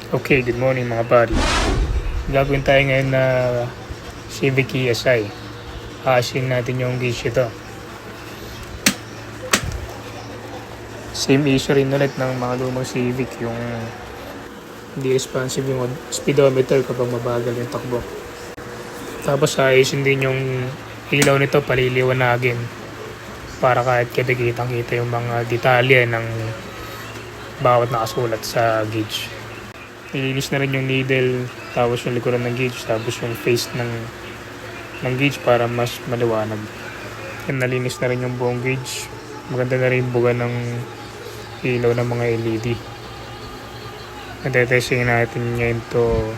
Okay, good morning mga buddy. Gagawin tayo ngayon na Civic ESI. Aasin natin yung gauge ito. Same issue rin ulit ng mga lumang Civic, yung hindi responsive yung speedometer kapag mabagal yung takbo. Tapos aasin din yung ilaw nito, paliliwanagin para kahit kitang kita yung mga detalye ng bawat nakasulat sa gauge. Ilinis na rin yung needle, tapos yung likuran ng gauge, tapos yung face ng gauge para mas maliwanag. Yan, nalinis na rin yung buong gauge. Maganda na rin buga ng ilaw ng mga LED. Natetesting natin ngayon to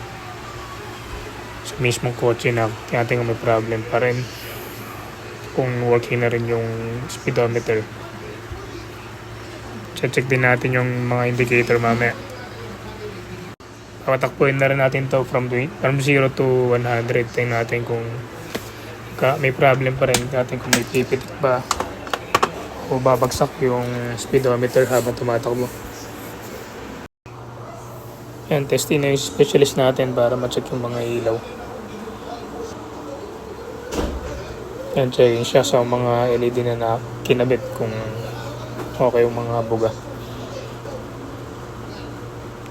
sa mismong kotse na tinating may problem pa rin kung working na rin yung speedometer. Check din natin yung mga indicator mamaya. Patakpuin na rin natin to from 0 to 100. Tingnan natin kung may problem pa rin. Natin kung may pipitik ba o babagsak yung speedometer habang tumatakbo. Yan, testing na yung specialist natin para ma-check yung mga ilaw. Yan, checking siya sa mga LED na kinabit kung okay yung mga buga.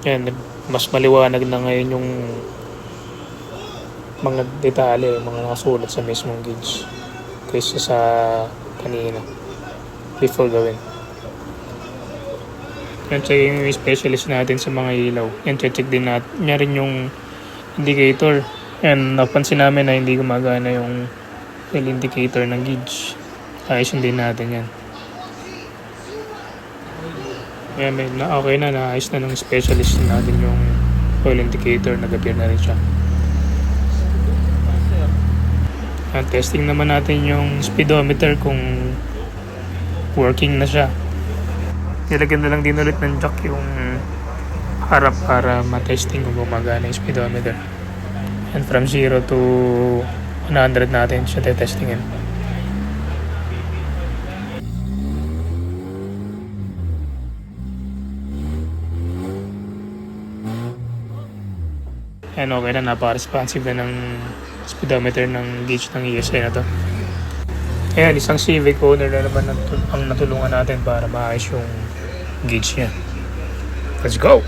Yan, mas maliwanag na ngayon yung mga detalye, yung mga nakasulat sa mismong gauge kaysa sa kanina before gawin. Yan, check yung specialist natin sa mga ilaw. Yan, check din natin niya rin yung indicator. Yan, napansin namin na hindi gumagana yung indicator ng gauge. Ayusin din natin yan. Yan, okay na, naayos na ng specialist natin yung oil indicator, nag-appear na rin siya. Yan, testing naman natin yung speedometer kung working na siya. Nilagyan na lang din ulit ng jack yung harap para matesting kung gumagana yung speedometer. And from 0 to 100 natin siya testingin. And okay na, napaka-responsive na ng speedometer ng gauge ng ESI na to. Ayan, isang Civic owner na naman ang natulungan natin para maayos yung gauge niya. Let's go!